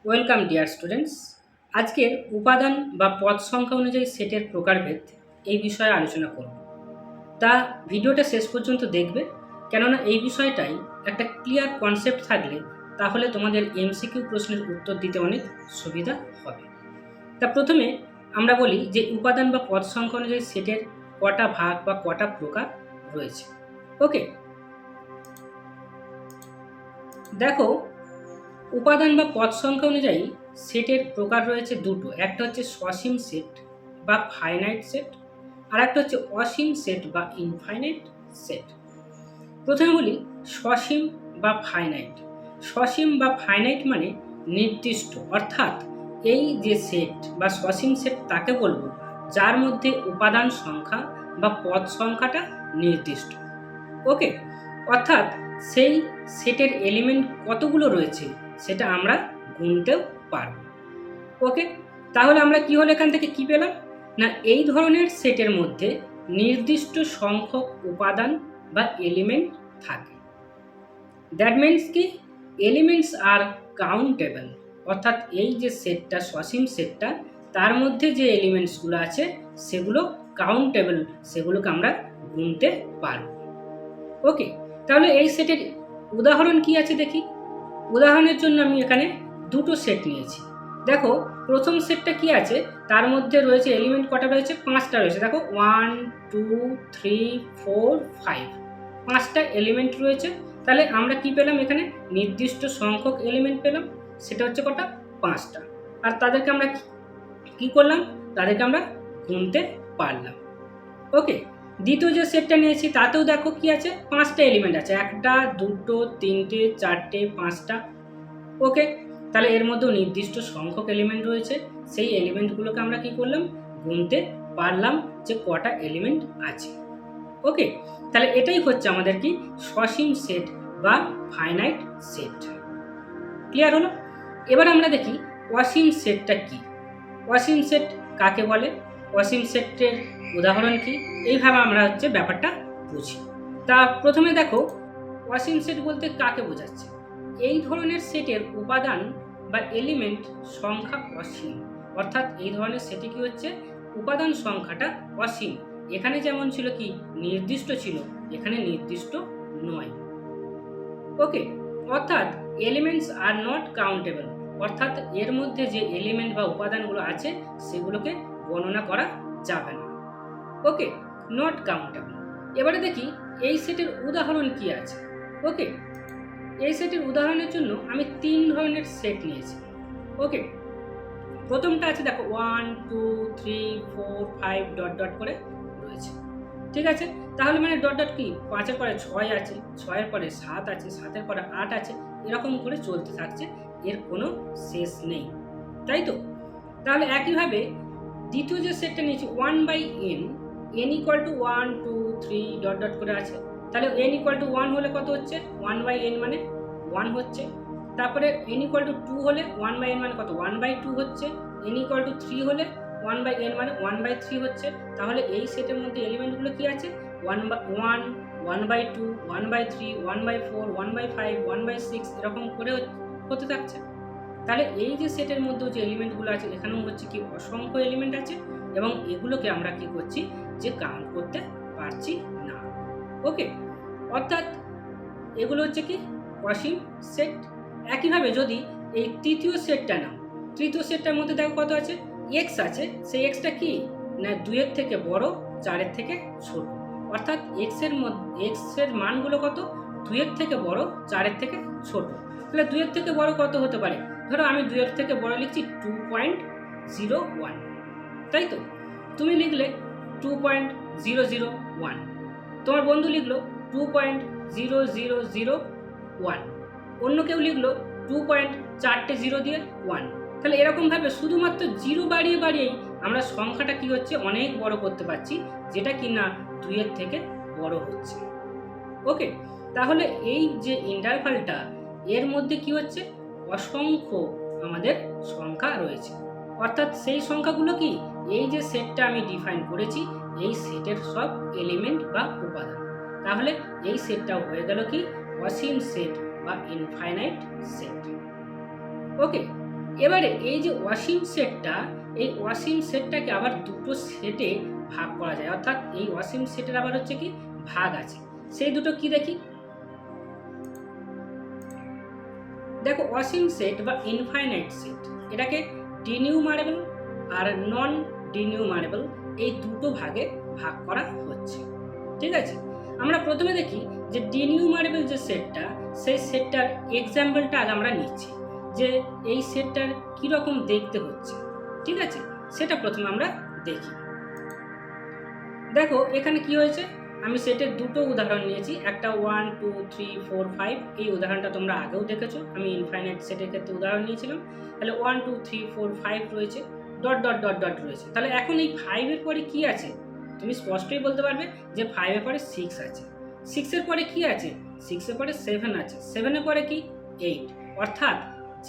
Welcome dear students. আজকের উপাদান বা পদ সংখ্যা অনুযায়ী সেটের প্রকারভেদ এই বিষয়ে আলোচনা করব। তা ভিডিওটা শেষ পর্যন্ত দেখবে, কেননা এই বিষয়টাই একটা ক্লিয়ার কনসেপ্ট থাকলে তাহলে তোমাদের এমসিকিউ প্রশ্নের উত্তর দিতে অনেক সুবিধা হবে। তা প্রথমে আমরা বলি যে উপাদান বা পদ সংখ্যা অনুযায়ী সেটের কটা ভাগ বা কটা প্রকার রয়েছে। ওকে, দেখো, উপাদান বা পদ সংখ্যা অনুযায়ী সেটের প্রকার রয়েছে দুটো। একটা হচ্ছে সসীম সেট বা ফাইনাইট সেট, আর একটা হচ্ছে অসীম সেট বা ইনফাইনাইট সেট। প্রথমে বলি সসীম বা ফাইনাইট। সসীম বা ফাইনাইট মানে নির্দিষ্ট, অর্থাৎ এই যে সেট বা সসীম সেট তাকে বলবো যার মধ্যে উপাদান সংখ্যা বা পদ সংখ্যাটা নির্দিষ্ট। ওকে, অর্থাৎ সেই সেটের এলিমেন্ট কতগুলো রয়েছে সেটা আমরা গুনতেও পারব। ওকে, তাহলে আমরা কি হলো এখান থেকে কি পেলাম না, এই ধরনের সেটের মধ্যে নির্দিষ্ট সংখ্যক উপাদান বা এলিমেন্ট থাকে। দ্যাট মিনস কি, এলিমেন্টস আর কাউন্টেবল, অর্থাৎ এই যে সেটটা সসীম সেটটা তার মধ্যে যে এলিমেন্টসগুলো আছে সেগুলো কাউন্টেবল, সেগুলোকে আমরা গুনতে পারব। ওকে, তাহলে এই সেটের উদাহরণ কি আছে দেখি। উদাহরণের জন্য আমি এখানে দুটো সেট নিয়েছি। দেখো, প্রথম সেটটা কি আছে, তার মধ্যে রয়েছে এলিমেন্ট কটা রয়েছে, 5টা রয়েছে। দেখো 1 2 3 4 5, 5টা এলিমেন্ট রয়েছে। তাহলে আমরা কি পেলাম, এখানে নির্দিষ্ট সংখ্যক এলিমেন্ট পেলাম, সেটা হচ্ছে কটা, 5টা। আর তাদেরকে আমরা কি করলাম, তাদেরকে আমরা গুনতে পারলাম। ওকে, দ্বিতীয় যে সেটটা নিয়েছি তাতেও দেখো কি আছে, 5টা এলিমেন্ট আছে, 1টা 2টো 3টে 4টে 5টা। ওকে, তাহলে এর মধ্যেও নির্দিষ্ট সংখ্যক এলিমেন্ট রয়েছে, সেই এলিমেন্টগুলোকে আমরা কি করলাম, গুনতে পারলাম যে কটা এলিমেন্ট আছে। ওকে, তাহলে এটাই হচ্ছে আমাদের কি সসীম সেট বা ফাইনাইট সেট। ক্লিয়ার হলো? এবার আমরা দেখি অসীম সেটটা কি। অসীম সেট কাকে বলে, অসীম সেটের উদাহরণ কি, এইভাবে আমরা ব্যাপারটা বুঝি। তা প্রথমে দেখো, অসীম সেট বলতে কাকে বোঝাচ্ছে, এই ধরনের সেটের উপাদান বা এলিমেন্ট সংখ্যা অসীম, অর্থাৎ এই ধরনের সেটে কি হচ্ছে, উপাদান সংখ্যাটা অসীম। এখানে যেমন ছিল কি নির্দিষ্ট ছিল, এখানে নির্দিষ্ট নয়। ওকে, অর্থাৎ এলিমেন্টস আর নট কাউন্টেবল, অর্থাৎ এর মধ্যে যে এলিমেন্ট বা উপাদানগুলো আছে সেগুলোকে গণনা করা যাবে না। ওকে, নট কাউন্টেবল। এবারে দেখি এই সেটের উদাহরণ কি আছে। ওকে, এই সেটের উদাহরণের জন্য আমি 3 ধরনের সেট নিয়েছি। ওকে, প্রথমটা আছে দেখো 1 2 3 4 5 ডট ডট করে রয়েছে। ঠিক আছে, তাহলে মানে ডট ডট কি, 5-এর পরে 6 আছে, 6-এর পরে 7 আছে, 7-এর পরে 8 আছে, এরকম করে চলতে থাকছে, এর কোনো শেষ নেই, তাই তো? তাহলে একইভাবে দ্বিতীয় যে সেটটা নিয়েছি 1/n, n equal to 1 2 3 dot dot করে আছে। তাহলে n ইকুয়াল টু 1 হলে কত হচ্ছে, 1/n মানে 1 হচ্ছে। তারপরে n ইকুয়াল টু 2 হলে 1/n মানে কত, 1/2 হচ্ছে। n ইকুয়াল টু 3 হলে 1/n মানে 1/3 হচ্ছে। তাহলে এই সেটের মধ্যে এলিমেন্টগুলো কি আছে, 1 1/2 1/3 1/4 1/5 1/6 এরকম করে হতে থাকছে। তাহলে এই যে সেটের মধ্যে যে এলিমেন্টগুলো আছে এখানেও হচ্ছে কি অসংখ্য এলিমেন্ট আছে, এবং এগুলোকে আমরা কি করছি, যে কাউন্ট করতে পারছি না। ওকে, অর্থাৎ এগুলো হচ্ছে কি অসীম সেট। একইভাবে যদি এই তৃতীয় সেটটা নাও, তৃতীয় সেটটার মধ্যে দেখো কত আছে, এক্স আছে। সেই এক্সটা কি না 2-এর থেকে বড় 4-এর থেকে ছোট, অর্থাৎ এক্সের মানগুলো কত, 2-এর থেকে বড় 4-এর থেকে ছোট। তাহলে 2-এর থেকে বড় কত হতে পারে, ধরো আমি 2-এর থেকে বড় লিখছি 2.01, তাই তো? তুমি লিখলে 2.001, তোমার বন্ধু লিখলো 2.0001, অন্য কেউ লিখলো 2.4টে জিরো দিয়ে 1। তাহলে এরকমভাবে শুধুমাত্র জিরো বাড়িয়ে বাড়িয়েই আমরা সংখ্যাটা কি হচ্ছে, অনেক বড় করতে পারছি, যেটা কি না 2-এর থেকে বড় হচ্ছে। ওকে, তাহলে এই যে ইন্টারভালটা, এর মধ্যে কি হচ্ছে, অসংখ্য আমাদের সংখ্যা রয়েছে, অর্থাৎ সেই সংখ্যাগুলো কি, এই যে সেটটা আমি ডিফাইন করেছি এই সেটের সব এলিমেন্ট বা উপাদান। তাহলে এই সেটটাও হয়ে গেল কি অসীম সেট বা ইনফাইনাইট সেট। ওকে, এবারে এই যে অসীম সেটটা, এই অসীম সেটটাকে আবার দুটো সেটে ভাগ করা যায়, অর্থাৎ এই অসীম সেটের আবার হচ্ছে কি ভাগ আছে। সেই দুটো কি দেখি। দেখো অসীম সেট বা ইনফাইনাইট সেট, এটাকে ডিনিউমারেবল আর নন ডিনিউমারেবল এই দুটো ভাগে ভাগ করা হচ্ছে। ঠিক আছে, আমরা প্রথমে দেখি যে ডিনিউমারেবল যে সেটটা, সেই সেটটার এক্সাম্পলটা আগে আমরা নিচ্ছি, যে এই সেটটার কীরকম দেখতে হচ্ছে। ঠিক আছে, সেটা প্রথমে আমরা দেখি। দেখো এখানে কি হয়েছে, আমি সেটের দুটো উদাহরণ নিয়েছি, একটা 1 2 3 4 5, এই উদাহরণটা তোমরা আগেও দেখেছো, আমি ইনফাইনাইট সেটের ক্ষেত্রে উদাহরণ নিয়েছিলাম। তাহলে 1 2 3 4 5 রয়েছে, ডট ডট ডট ডট রয়েছে। তাহলে এখন এই 5 এর পরে কি আছে, তুমি স্পষ্টই বলতে পারবে যে 5 এর পরে 6 আছে, 6 এর পরে কি আছে, 6 এর পরে 7 আছে, 7 এর পরে কি 8। অর্থাৎ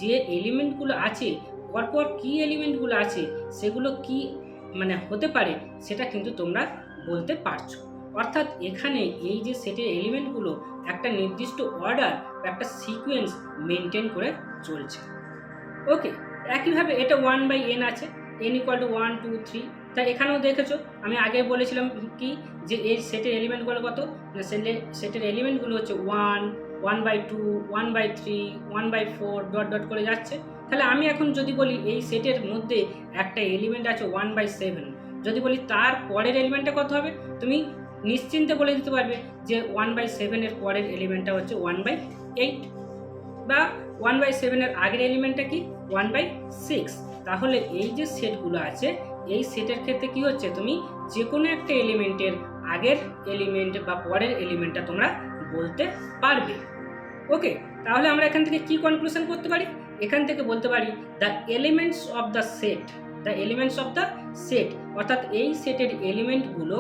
যে এলিমেন্টগুলো আছে, পরপর কি এলিমেন্টগুলো আছে সেগুলো কি মানে হতে পারে সেটা কিন্তু তোমরা বলতে পারছো। অর্থাৎ এখানে এই যে সেটের এলিমেন্টগুলো একটা নির্দিষ্ট অর্ডার বা একটা সিকোয়েন্স মেনটেন করে চলছে। ওকে, একইভাবে এটা 1/n আছে, n = 1 2 3। তাই এখানেও দেখেছো, আমি আগে বলেছিলাম কি যে এই সেটের এলিমেন্টগুলো কত, সেটের এলিমেন্টগুলো হচ্ছে 1 1/2 1/3 1/4 ডট ডট করে যাচ্ছে। তাহলে আমি এখন যদি বলি এই সেটের মধ্যে একটা এলিমেন্ট আছে 1/7, যদি বলি তার পরের এলিমেন্টটা কত হবে, তুমি নিশ্চিন্তে বলে দিতে পারবে যে 1/7 এর পরের এলিমেন্টটা হচ্ছে 1/8, বা 1/7 এর আগের এলিমেন্টটা কি 1/6। তাহলে এই যে সেটগুলো আছে, এই সেটের ক্ষেত্রে কি হচ্ছে, তুমি যে কোনো একটা এলিমেন্টের আগের এলিমেন্ট বা পরের এলিমেন্টটা তোমরা বলতে পারবে। ওকে, তাহলে আমরা এখান থেকে কি কনক্লুশন করতে পারি, এখান থেকে বলতে পারি the elements of the set, the elements of the set, অর্থাৎ এই সেটের এলিমেন্টগুলো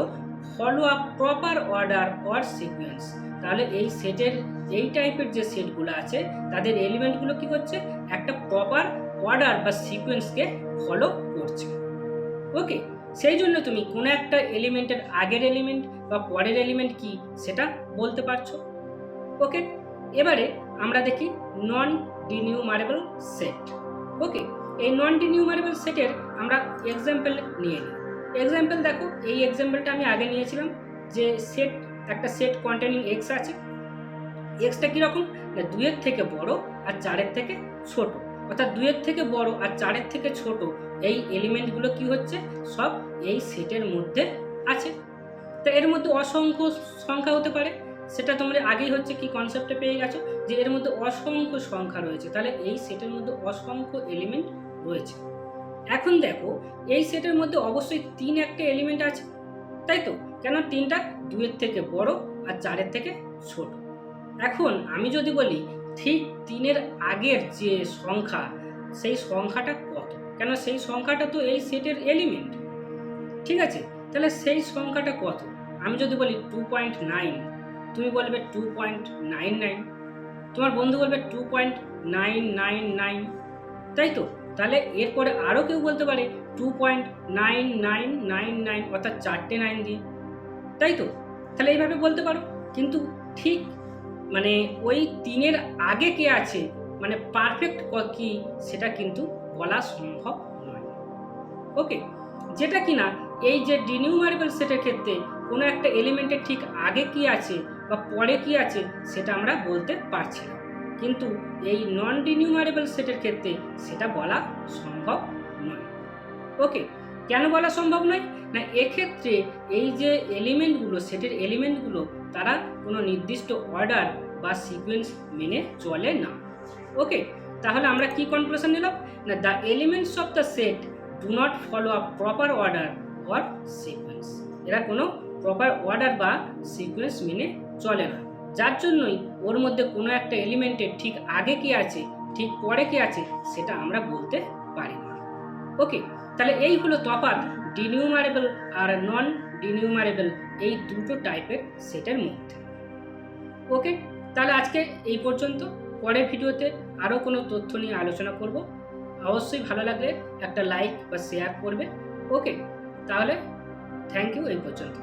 follow a proper order or sequence. তাহলে এই সেটের এই টাইপের যে সেটগুলো আছে তাদের এলিমেন্টগুলো কি করছে, একটা প্রপার অর্ডার বা সিকোয়েন্সকে ফলো করছে। ওকে, সেই জন্য তুমি কোনো একটা এলিমেন্টের আগের এলিমেন্ট বা পরের এলিমেন্ট কি সেটা বলতে পারছো। ওকে, এবারে আমরা দেখি নন ডিনিউমারেবল সেট। ওকে, এই নন ডিনিউমারেবল সেটের আমরা এক্সাম্পল নিয়ে নিই। এক্সাম্পল দেখো, এই এক্সাম্পলটা আমি আগে নিয়েছিলাম, যে সেট একটা সেট কন্টেনিং এক্স আছে, এক্সটা কীরকম না 2 এর থেকে বড় আর 4 এর থেকে ছোট, অর্থাৎ 2 এর থেকে বড় আর 4 এর থেকে ছোট এই এলিমেন্টগুলো কি হচ্ছে, সব এই সেটের মধ্যে আছে। তো এর মধ্যে অসংখ্য সংখ্যা হতে পারে, সেটা তোমরা আগেই হচ্ছে কি কনসেপ্টে পেয়ে গেছো যে এর মধ্যে অসংখ্য সংখ্যা রয়েছে। তাহলে এই সেটের মধ্যে অসংখ্য এলিমেন্ট রয়েছে। এখন দেখো এই সেটের মধ্যে অবশ্যই 3 একটা এলিমেন্ট আছে, তাই তো, কেন 3টা 2 এর থেকে বড় আর 4 এর থেকে ছোট। এখন আমি যদি বলি ঠিক 3 এর আগের যে সংখ্যা, সেই সংখ্যাটা কত, কেন সেই সংখ্যাটা তো এই সেটের এলিমেন্ট। ঠিক আছে, তাহলে সেই সংখ্যাটা কত, আমি যদি বলি 2.9, তুমি বলবে 2.99, তোমার বন্ধু বলবে 2.999, তাই তো। তাহলে এরপরে আরও কেউ বলতে পারে 2.9999, অর্থাৎ 4টে 9 দিয়ে, তাই তো। তাহলে এইভাবে বলতে পারো, কিন্তু ঠিক মানে ওই 3-এর আগে কে আছে, মানে পারফেক্ট কি সেটা কিন্তু বলা সম্ভব নয়। ওকে, যেটা কিনা এই যে ডিনিউমারেবল সেটের ক্ষেত্রে কোনো একটা এলিমেন্টের ঠিক আগে কি আছে বা পরে কি আছে সেটা আমরা বলতে পারছি না, কিন্তু এই নন ডিনিউমারেবল সেটের ক্ষেত্রে সেটা বলা সম্ভব নয়। ওকে, কেন বলা সম্ভব নয় না, এক্ষেত্রে এই যে এলিমেন্টগুলো, সেটের এলিমেন্টগুলো তারা কোনো নির্দিষ্ট অর্ডার বা সিকোয়েন্স মেনে চলে না। ওকে, তাহলে আমরা কি কনক্লুশন নিলাম না, the elements of the set do not follow a proper order or sequence, এরা কোনো প্রপার অর্ডার বা সিকোয়েন্স মেনে চলে না, যার জন্যই ওর মধ্যে কোনো একটা এলিমেন্টের ঠিক আগে কি আছে ঠিক পরে কি আছে সেটা আমরা বলতে পারি না। ওকে, তাহলে এই হলো তফাৎ ডিনিউমারেবল আর নন ডিনিউমারেবল এই দুটো টাইপের সেটের মধ্যে। ওকে, তাহলে আজকে এই পর্যন্ত, পরের ভিডিওতে আরও কোনো তথ্য নিয়ে আলোচনা করব। অবশ্যই ভালো লাগলে একটা লাইক বা শেয়ার করবে। ওকে, তাহলে থ্যাংক ইউ, এই পর্যন্ত।